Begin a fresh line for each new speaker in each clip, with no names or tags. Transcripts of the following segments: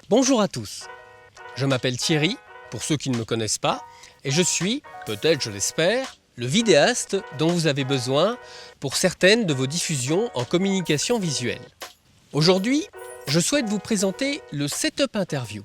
Bonjour à tous, je m'appelle Thierry, pour ceux qui ne me connaissent pas, et je suis, peut-être je l'espère, le vidéaste dont vous avez besoin pour certaines de vos diffusions en communication visuelle. Aujourd'hui, je souhaite vous présenter le Setup Interview.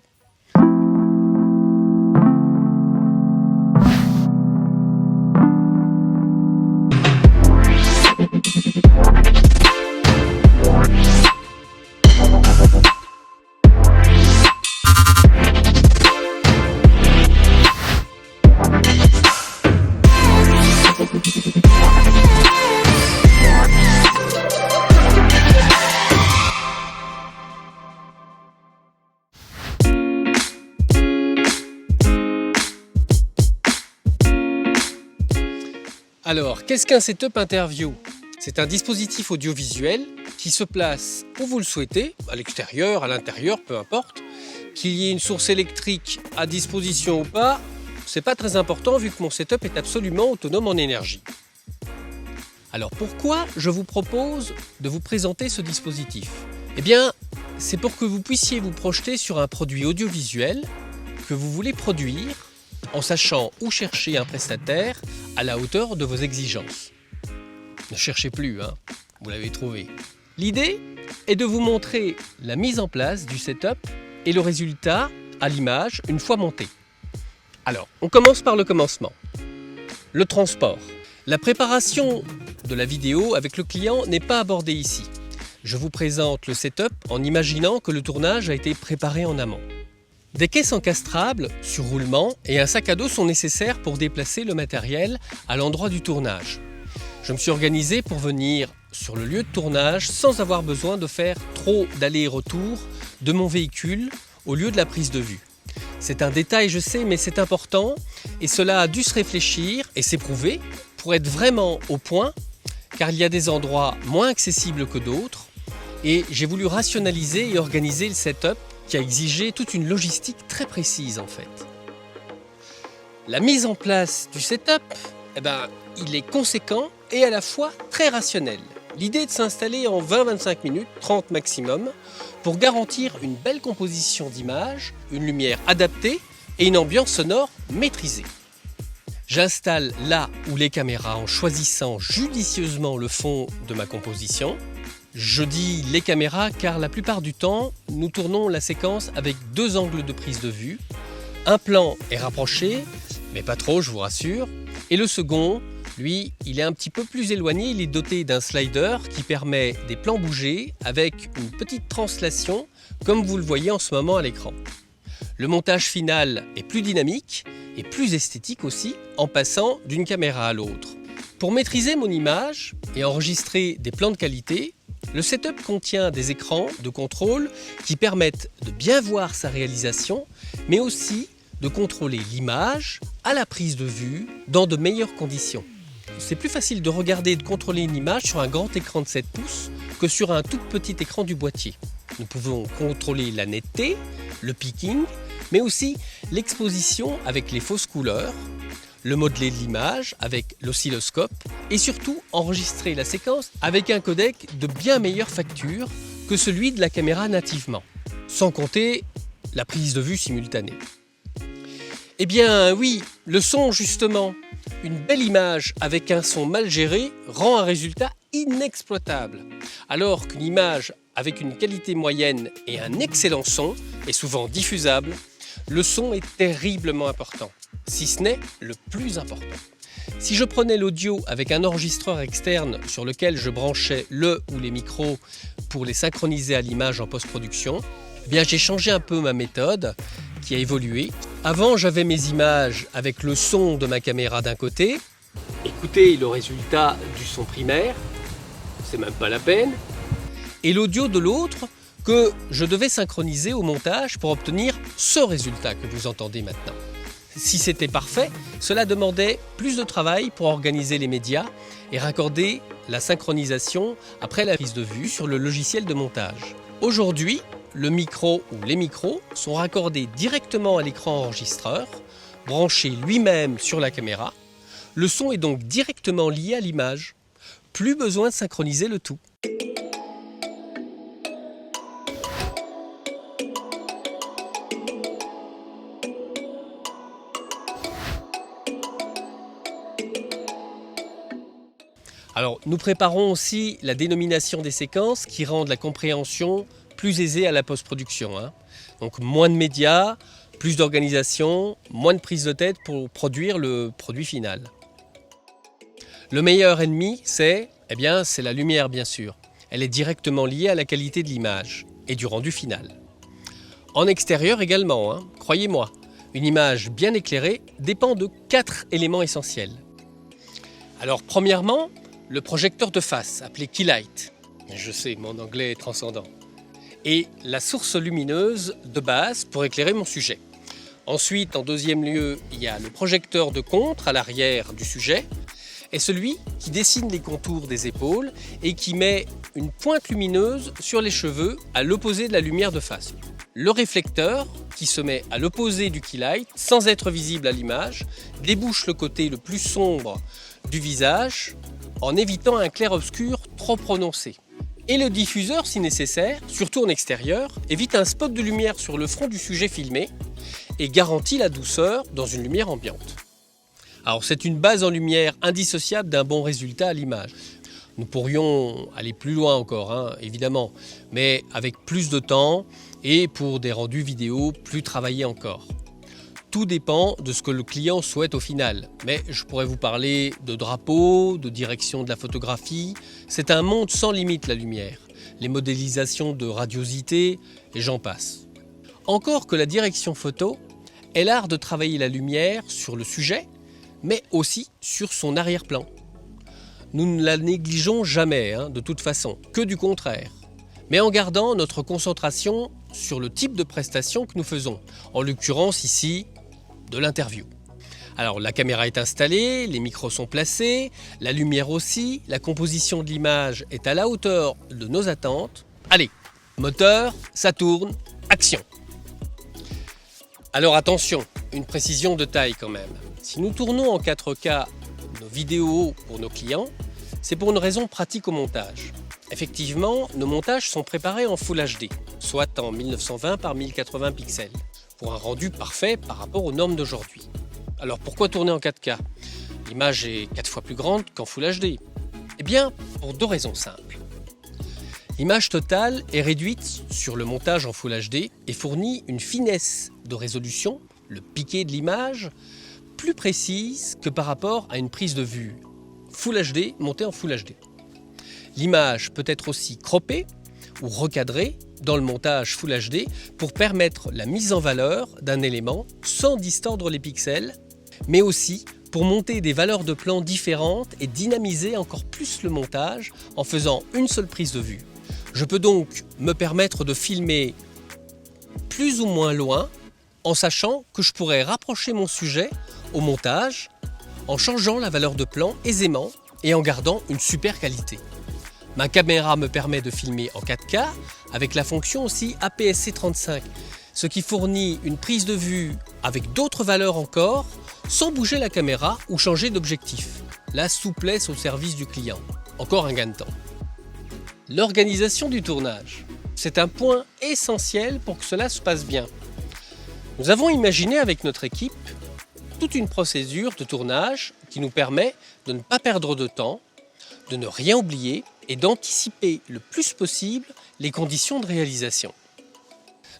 Alors, qu'est-ce qu'un Setup Interview? C'est un dispositif audiovisuel qui se place où vous le souhaitez, à l'extérieur, à l'intérieur, peu importe. Qu'il y ait une source électrique à disposition ou pas, c'est pas très important vu que mon setup est absolument autonome en énergie. Alors pourquoi je vous propose de vous présenter ce dispositif? Eh bien, c'est pour que vous puissiez vous projeter sur un produit audiovisuel que vous voulez produire en sachant où chercher un prestataire à la hauteur de vos exigences. Ne cherchez plus, vous l'avez trouvé. L'idée est de vous montrer la mise en place du setup et le résultat à l'image une fois monté. Alors, on commence par le commencement. Le transport. La préparation de la vidéo avec le client n'est pas abordée ici. Je vous présente le setup en imaginant que le tournage a été préparé en amont. Des caisses encastrables sur roulement et un sac à dos sont nécessaires pour déplacer le matériel à l'endroit du tournage. Je me suis organisé pour venir sur le lieu de tournage sans avoir besoin de faire trop d'aller-retour de mon véhicule au lieu de la prise de vue. C'est un détail, je sais, mais c'est important et cela a dû se réfléchir et s'éprouver pour être vraiment au point, car il y a des endroits moins accessibles que d'autres et j'ai voulu rationaliser et organiser le setup qui a exigé toute une logistique très précise en fait. La mise en place du setup, il est conséquent et à la fois très rationnel. L'idée est de s'installer en 20-25 minutes, 30 maximum, pour garantir une belle composition d'image, une lumière adaptée et une ambiance sonore maîtrisée. J'installe là où les caméras en choisissant judicieusement le fond de ma composition. Je dis les caméras car la plupart du temps, nous tournons la séquence avec deux angles de prise de vue. Un plan est rapproché, mais pas trop, je vous rassure. Et le second, lui, il est un petit peu plus éloigné, il est doté d'un slider qui permet des plans bougés avec une petite translation, comme vous le voyez en ce moment à l'écran. Le montage final est plus dynamique et plus esthétique aussi, en passant d'une caméra à l'autre. Pour maîtriser mon image et enregistrer des plans de qualité, le setup contient des écrans de contrôle qui permettent de bien voir sa réalisation, mais aussi de contrôler l'image à la prise de vue dans de meilleures conditions. C'est plus facile de regarder et de contrôler une image sur un grand écran de 7 pouces que sur un tout petit écran du boîtier. Nous pouvons contrôler la netteté, le peaking, mais aussi l'exposition avec les fausses couleurs, le modelé de l'image avec l'oscilloscope et surtout enregistrer la séquence avec un codec de bien meilleure facture que celui de la caméra nativement, sans compter la prise de vue simultanée. Eh bien oui, le son justement, une belle image avec un son mal géré rend un résultat inexploitable, alors qu'une image avec une qualité moyenne et un excellent son est souvent diffusable. Le son est terriblement important, si ce n'est le plus important. Si je prenais l'audio avec un enregistreur externe sur lequel je branchais le ou les micros pour les synchroniser à l'image en post-production, eh bien j'ai changé un peu ma méthode qui a évolué. Avant, j'avais mes images avec le son de ma caméra d'un côté. Écoutez le résultat du son primaire, c'est même pas la peine. Et l'audio de l'autre que je devais synchroniser au montage pour obtenir ce résultat que vous entendez maintenant. Si c'était parfait, cela demandait plus de travail pour organiser les médias et raccorder la synchronisation après la prise de vue sur le logiciel de montage. Aujourd'hui, le micro ou les micros sont raccordés directement à l'écran enregistreur, branché lui-même sur la caméra. Le son est donc directement lié à l'image. Plus besoin de synchroniser le tout. Alors, nous préparons aussi la dénomination des séquences qui rendent la compréhension plus aisée à la post-production. Donc, moins de médias, plus d'organisation, moins de prise de tête pour produire le produit final. Le meilleur ennemi, c'est la lumière, bien sûr. Elle est directement liée à la qualité de l'image et du rendu final. En extérieur également, croyez-moi, une image bien éclairée dépend de 4 éléments essentiels. Alors, premièrement, le projecteur de face, appelé keylight. Je sais, mon anglais est transcendant. Et la source lumineuse de base pour éclairer mon sujet. Ensuite, en deuxième lieu, il y a le projecteur de contre à l'arrière du sujet et celui qui dessine les contours des épaules et qui met une pointe lumineuse sur les cheveux à l'opposé de la lumière de face. Le réflecteur, qui se met à l'opposé du keylight sans être visible à l'image, débouche le côté le plus sombre du visage en évitant un clair-obscur trop prononcé. Et le diffuseur, si nécessaire, surtout en extérieur, évite un spot de lumière sur le front du sujet filmé et garantit la douceur dans une lumière ambiante. Alors c'est une base en lumière indissociable d'un bon résultat à l'image. Nous pourrions aller plus loin encore, évidemment, mais avec plus de temps et pour des rendus vidéo plus travaillés encore. Tout dépend de ce que le client souhaite au final. Mais je pourrais vous parler de drapeau, de direction de la photographie. C'est un monde sans limite, la lumière. Les modélisations de radiosité, et j'en passe. Encore que la direction photo est l'art de travailler la lumière sur le sujet, mais aussi sur son arrière-plan. Nous ne la négligeons jamais, de toute façon, que du contraire. Mais en gardant notre concentration sur le type de prestation que nous faisons. En l'occurrence ici, de l'interview. Alors la caméra est installée, les micros sont placés, la lumière aussi, la composition de l'image est à la hauteur de nos attentes. Allez, moteur, ça tourne, action! Alors attention, une précision de taille quand même. Si nous tournons en 4K nos vidéos pour nos clients, c'est pour une raison pratique au montage. Effectivement, nos montages sont préparés en Full HD, soit en 1920 par 1080 pixels. Pour un rendu parfait par rapport aux normes d'aujourd'hui. Alors pourquoi tourner en 4K? L'image est 4 fois plus grande qu'en Full HD. Eh bien, pour 2 raisons simples. L'image totale est réduite sur le montage en Full HD et fournit une finesse de résolution, le piqué de l'image, plus précise que par rapport à une prise de vue Full HD montée en Full HD. L'image peut être aussi croppée ou recadrée dans le montage Full HD pour permettre la mise en valeur d'un élément sans distordre les pixels, mais aussi pour monter des valeurs de plan différentes et dynamiser encore plus le montage en faisant une seule prise de vue. Je peux donc me permettre de filmer plus ou moins loin en sachant que je pourrais rapprocher mon sujet au montage en changeant la valeur de plan aisément et en gardant une super qualité. Ma caméra me permet de filmer en 4K avec la fonction aussi APS-C 35, ce qui fournit une prise de vue avec d'autres valeurs encore, sans bouger la caméra ou changer d'objectif. La souplesse au service du client. Encore un gain de temps. L'organisation du tournage. C'est un point essentiel pour que cela se passe bien. Nous avons imaginé avec notre équipe toute une procédure de tournage qui nous permet de ne pas perdre de temps, de ne rien oublier et d'anticiper le plus possible les conditions de réalisation.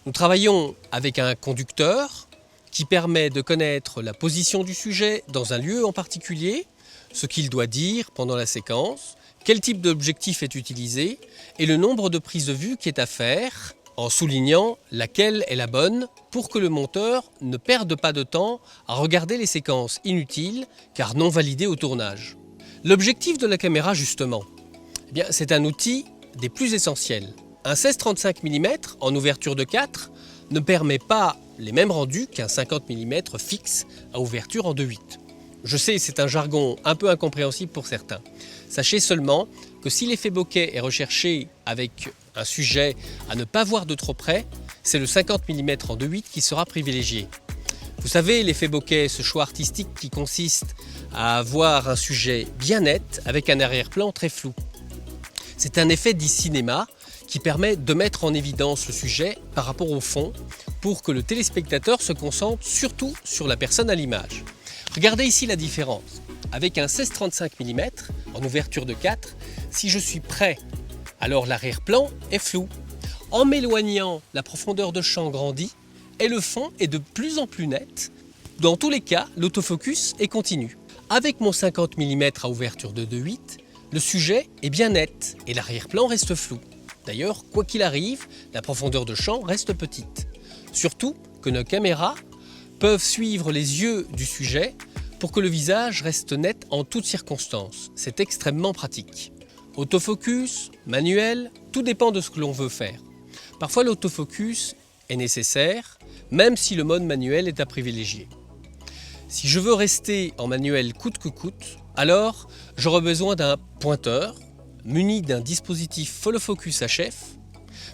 Nous travaillons avec un conducteur qui permet de connaître la position du sujet dans un lieu en particulier, ce qu'il doit dire pendant la séquence, quel type d'objectif est utilisé et le nombre de prises de vue qui est à faire, en soulignant laquelle est la bonne pour que le monteur ne perde pas de temps à regarder les séquences inutiles car non validées au tournage. L'objectif de la caméra justement, c'est un outil des plus essentiels. Un 16-35 mm en ouverture de 4 ne permet pas les mêmes rendus qu'un 50 mm fixe à ouverture en 2.8. Je sais, c'est un jargon un peu incompréhensible pour certains. Sachez seulement que si l'effet bokeh est recherché avec un sujet à ne pas voir de trop près, c'est le 50 mm en 2.8 qui sera privilégié. Vous savez, l'effet bokeh, ce choix artistique qui consiste à avoir un sujet bien net avec un arrière-plan très flou. C'est un effet dit cinéma qui permet de mettre en évidence le sujet par rapport au fond pour que le téléspectateur se concentre surtout sur la personne à l'image. Regardez ici la différence. avec un 16-35 mm en ouverture de 4, si je suis près, alors l'arrière-plan est flou. En m'éloignant, la profondeur de champ grandit et le fond est de plus en plus net. Dans tous les cas, l'autofocus est continu. Avec mon 50 mm à ouverture de 2.8, le sujet est bien net et l'arrière-plan reste flou. D'ailleurs, quoi qu'il arrive, la profondeur de champ reste petite. Surtout que nos caméras peuvent suivre les yeux du sujet pour que le visage reste net en toutes circonstances. C'est extrêmement pratique. Autofocus, manuel, tout dépend de ce que l'on veut faire. Parfois l'autofocus est nécessaire, même si le mode manuel est à privilégier. Si je veux rester en manuel coûte que coûte, alors j'aurai besoin d'un pointeur muni d'un dispositif follow focus HF,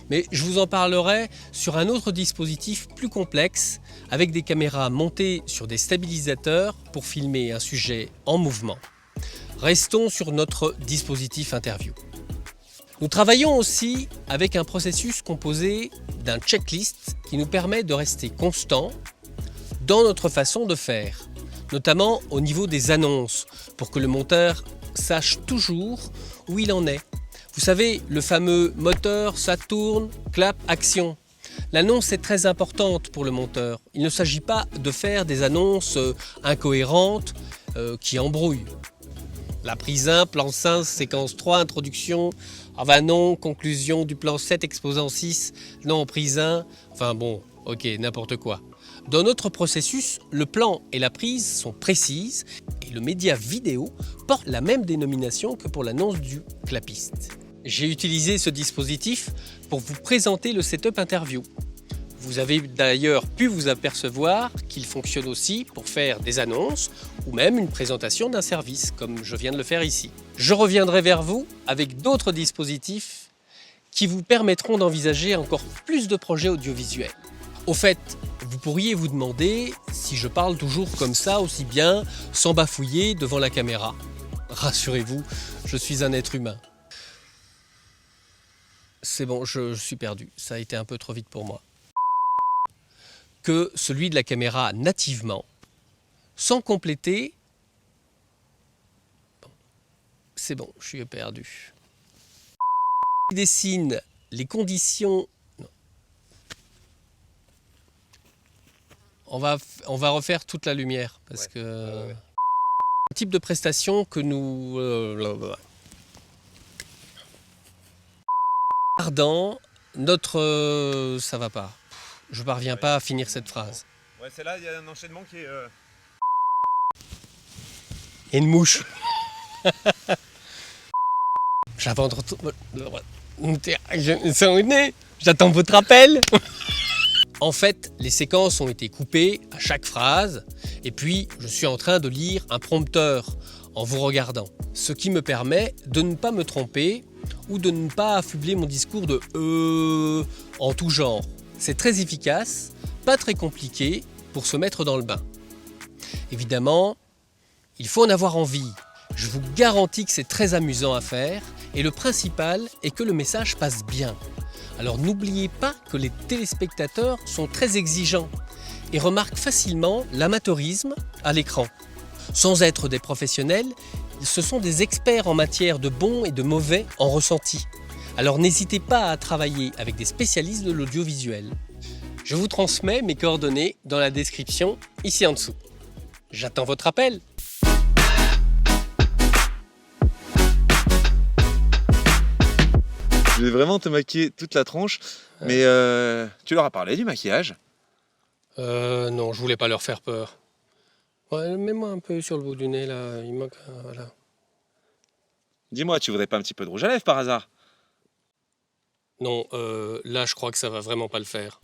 mais je vous en parlerai sur un autre dispositif plus complexe avec des caméras montées sur des stabilisateurs pour filmer un sujet en mouvement. Restons sur notre dispositif interview. Nous travaillons aussi avec un processus composé d'un checklist qui nous permet de rester constant dans notre façon de faire, notamment au niveau des annonces, pour que le monteur sache toujours où il en est. Vous savez, le fameux moteur, ça tourne, clap, action. L'annonce est très importante pour le monteur. Il ne s'agit pas de faire des annonces incohérentes qui embrouillent. La prise 1, plan 5, séquence 3, introduction. Ah ben non, conclusion du plan 7, exposant 6. Non, prise 1. Enfin bon, ok, n'importe quoi. Dans notre processus, le plan et la prise sont précises et le média vidéo porte la même dénomination que pour l'annonce du clapiste. J'ai utilisé ce dispositif pour vous présenter le setup interview. Vous avez d'ailleurs pu vous apercevoir qu'il fonctionne aussi pour faire des annonces ou même une présentation d'un service, comme je viens de le faire ici. Je reviendrai vers vous avec d'autres dispositifs qui vous permettront d'envisager encore plus de projets audiovisuels. Au fait, vous pourriez vous demander si je parle toujours comme ça, aussi bien, sans bafouiller devant la caméra. Rassurez-vous, je suis un être humain. C'est bon, je suis perdu, ça a été un peu trop vite pour moi. Que celui de la caméra nativement, sans compléter. Bon, c'est bon, je suis perdu. Il dessine les conditions. Non. On va refaire toute la lumière parce que le type de prestation que nous regardons, notre ça va pas. Je parviens pas à finir cette phrase.
Ouais, c'est là, il y a un enchaînement qui est...
Et une mouche. J'attends votre appel. En fait, les séquences ont été coupées à chaque phrase et puis je suis en train de lire un prompteur en vous regardant. Ce qui me permet de ne pas me tromper ou de ne pas affubler mon discours de en tout genre. C'est très efficace, pas très compliqué pour se mettre dans le bain. Évidemment, il faut en avoir envie. Je vous garantis que c'est très amusant à faire et le principal est que le message passe bien. Alors n'oubliez pas que les téléspectateurs sont très exigeants et remarquent facilement l'amateurisme à l'écran. Sans être des professionnels, ce sont des experts en matière de bon et de mauvais en ressenti. Alors n'hésitez pas à travailler avec des spécialistes de l'audiovisuel. Je vous transmets mes coordonnées dans la description ici en dessous. J'attends votre appel.
Je vais vraiment te maquiller toute la tronche, mais tu leur as parlé du maquillage?
Non, je voulais pas leur faire peur. Ouais, mets-moi un peu sur le bout du nez là, il manque voilà.
Dis-moi, tu voudrais pas un petit peu de rouge à lèvres par hasard?
Non, là je crois que ça va vraiment pas le faire.